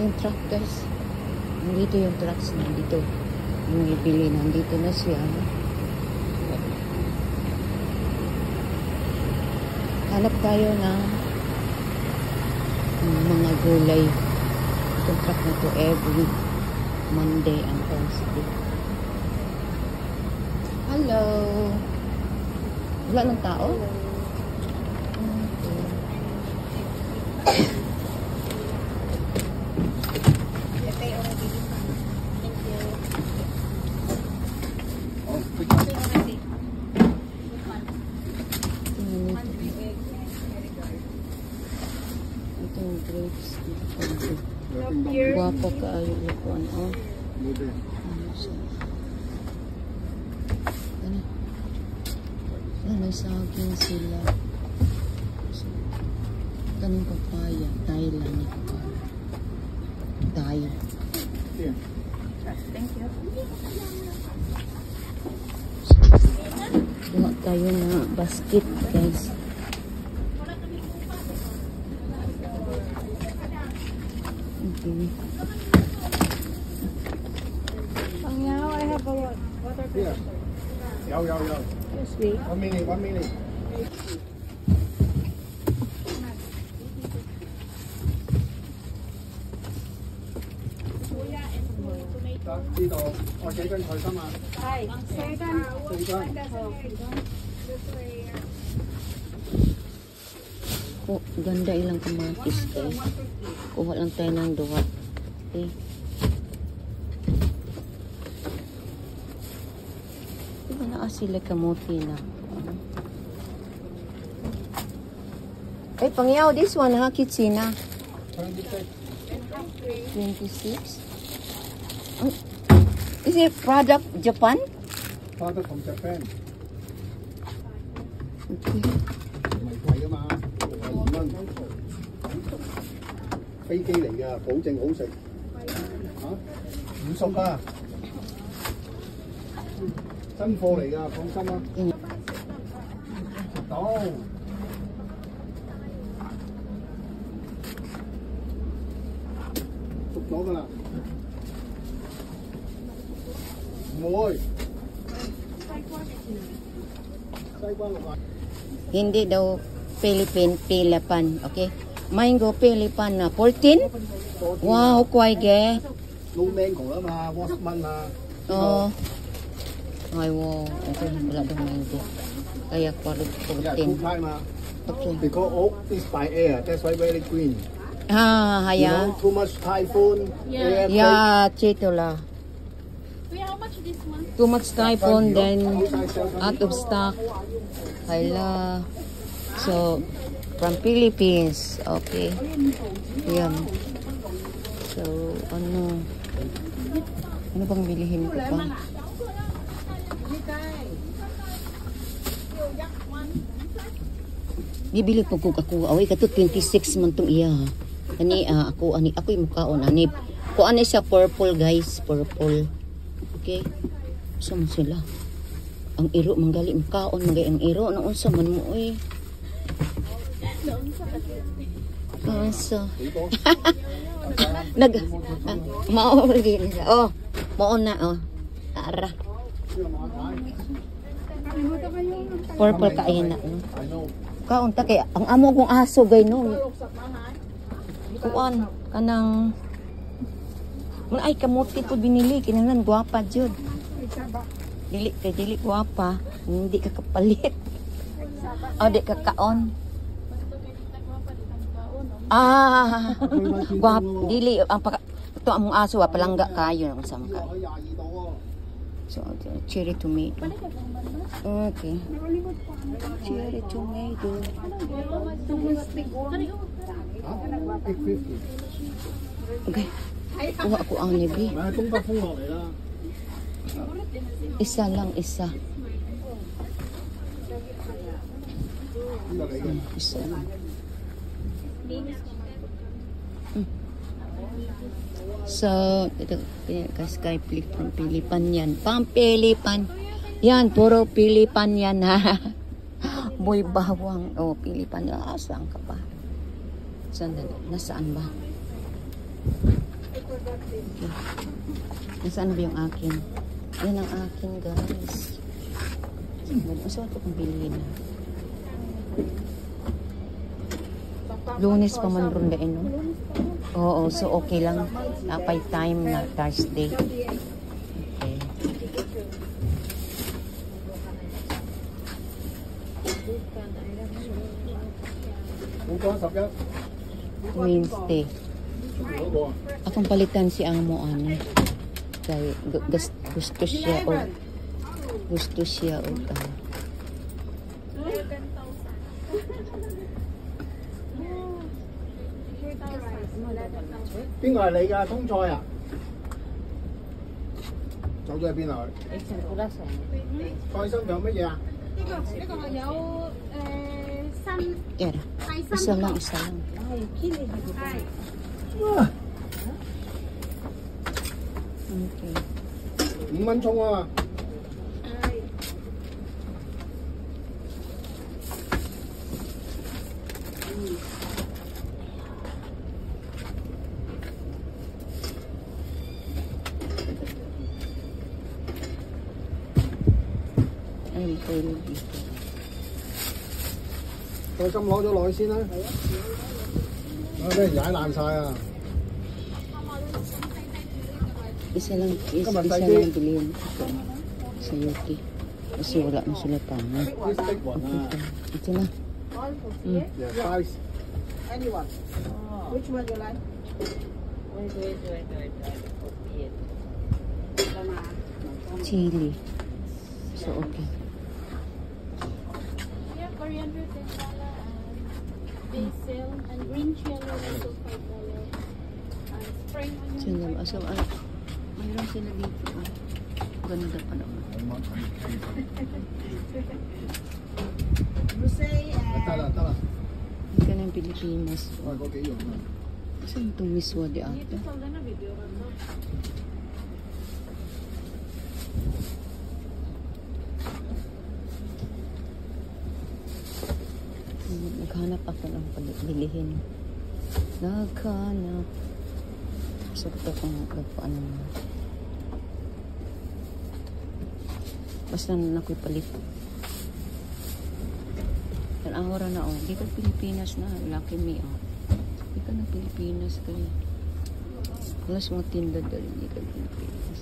yung truck guys. Nandito yung trucks, nandito. Yung ibili, nandito na siya. Hanap tayo ng mga gulay. Itong truck na to every Monday and Thursday. Hello! Wala ng tao? Guwapo ka ayo lukuan oh. May saging sila. Kanang papaya, Thailand ni papaya. Thai. Thank you. Buka tayo na basket guys. Okay. Now I have a water pressure. Yo. Yes, wait. 1 minute. Dito, o 幾斤菜心啊？係4斤。 4斤。 Oh, ganda ilang kamatis guys. Kuha lang tayo ng duwa. Okay. Diba na sila kamuti na. Ay, pangyaw, this one ha, kitsina. 26. Is it product Japan? Product from Japan. Okay. 唔係貴啊嘛，2蚊。飛機嚟㗎，保證好食。嚇，唔熟啊，真貨嚟㗎，放心啦。食到。熟咗㗎啦。唔會。西瓜6啊。 Hindi daw Pilipan, okay? Mango Pilipan na 14? Wow, kway ge. No mango 啊嘛 ，was 蚊啊。Oh. Ay, wow. Okay, wala daw mango. Kaya 14. Okay. Because oak is by air, that's why very green. Ah, You haya. know, too much typhoon, air. Yeah, chitola. Wait, how much this one? Too much typhoon, then out of stock. Hala. So, from Philippines. Okay. Yan. So, ano? Ano bang bilihin ko pa? Bibili po ko ako. Away ka to 26 man tong iya. Kani ako yung mukhaon ani. Ko ani siya purple guys, purple. Okay. Saan sila? Ang iro manggali mukhaon magay ang iro na unsa man mo oy. Unsa? Nag mao lagi nila. Oh, mao na oh. Ara. Purple ka ayun na. Kaon ta kay ang amo kong aso gay no. Kuan kanang mun ay kamuti po binili kinahanglan gwapa jud. Dili gwapa, hindi ka kapalit. O di ka kaon. Ah, gwap dili ang ito among aso palangga kayo nang sama ka. So, cherry tomato. Okay. Cherry tomato. Okay. Kuha ko ang nibi. Isa lang, isa. Isa lang. So, ito, Sky Flip from Pilipan yan. Pilipan. Yan, puro Pilipan yan ha. Boy bawang. Oh, Pilipan. Saan ka pa? Saan? Nasaan ba? Nasaan ba yung akin? Yan ang akin, guys. Masarap ko pang bilhin. Lunes pa man ron dahil, no? Oo, so okay lang. Napay time na Thursday. Okay. Wednesday. Akong palitan si Amo ano. Kay gusto siya o邊個係你㗎？通菜啊？走咗去邊啊？佢菜心仲有乜嘢啊？呢個有新 Tera. Isa lang. Okay. 5蚊葱啊嘛。Ay, pwede dito. 菜心攞咗落去先啦。俾人踩爛晒啊！ Isa lang bilhin ko sa Yuki. Kasi wala na sila tama. This big one ah. Ito na. Yeah, size. Anyone? Which one you like? Chili. So, okay. Yeah, coriander $10 and basil and green chili also $5 and spring onion. Sila, so, mayroon sila dito. Ganda pa naman.得啦。 Hindi ka ng Pilipinas. 我係嗰幾樣啊。 Saan itong miswa di ata? Naghanap ako ng bilihin. Naghanap. Sakto kung nagpaano mo. Basta na ako'y palit. Yan ang oras na, oh. Di ka Pilipinas na. Lucky me, oh. Di ka na Pilipinas kayo. Alas mga tinda dali. Di ka Pilipinas.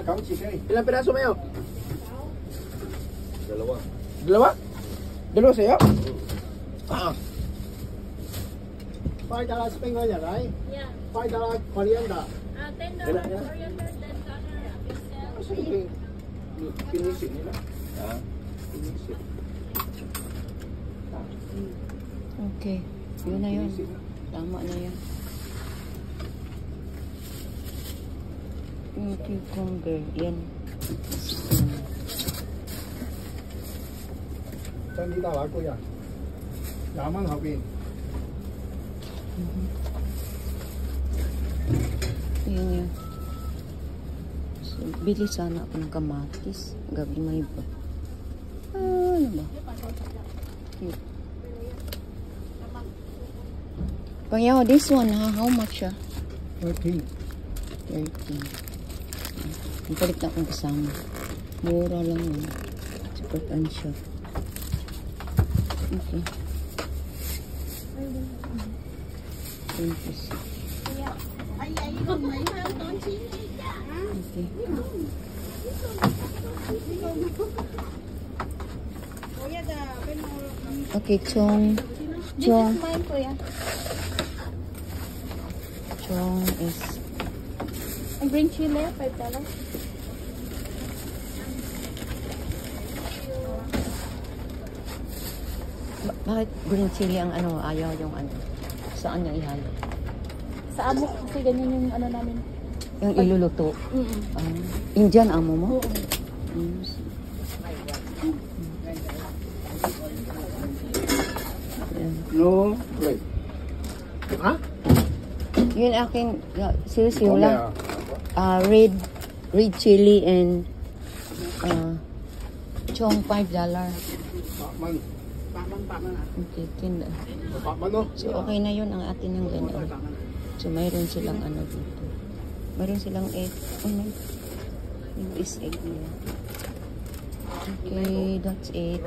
搞自己。 Ilang piraso mo yun? Dalawa. Dalawa? Dalawa sa'yo? Ah. $5 spring onion, right? Yeah. $5 coriander. $10 Kailan? coriander, $10 basil. Sige. Pinisit nila. Ah, pinisit. Okay. Yun na yun. Tama na yan. Yung cucumber. Yan.真啲大話貴啊！20蚊後邊。 Ayan yan. So, bili sana ako ng kamatis. Gabi may ba? Ano ba? Pangyaw, this one ha? How much ah? 13. 13. Ang palit na akong kasama. Mura lang yun. Super shop. Okay. 26. Okay, chong is And green chili, $5. bakit green chili ang ano, ayaw yung ano? Saan niya ihalo? Sa amo kasi ganyan yung ano namin. Yung iluluto? Indian amo mo? No. Wait. Ha? Yun akin, seriously, wala. Red chili and chong $5. $8蚊。Okay, tinda. Pak man no. So, okay na yun ang atin ng gano'n. So, mayroon silang ano dito. Mayroon silang egg. Ano? Yung is egg nila. Okay, that's it.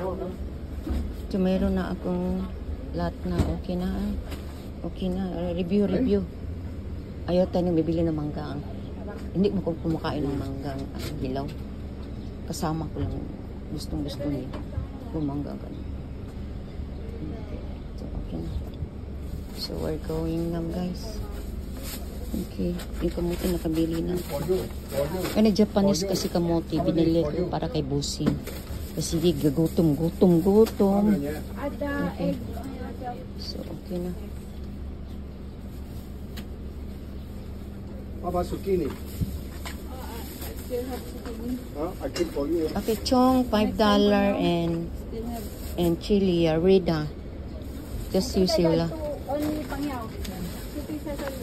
So, mayroon na akong lahat na. Okay na. Okay na. Review. Ayaw tayo bibili ng manggang. Hindi mo kung kumakain ng manggang hilaw. Kasama ko lang. Gustong-gusto niya. Kumanggang ka. So, okay na. So, we're going now, guys. Okay. Yung kamote nakabili na. Ano, Japanese kasi kamote. Binili ko para kay Busing. Kasi gutom. Okay. So, okay na. How about zucchini? Huh? I keep for you. Okay, chong, $5 and chili, Rida. Just use sila. Only pangyaw.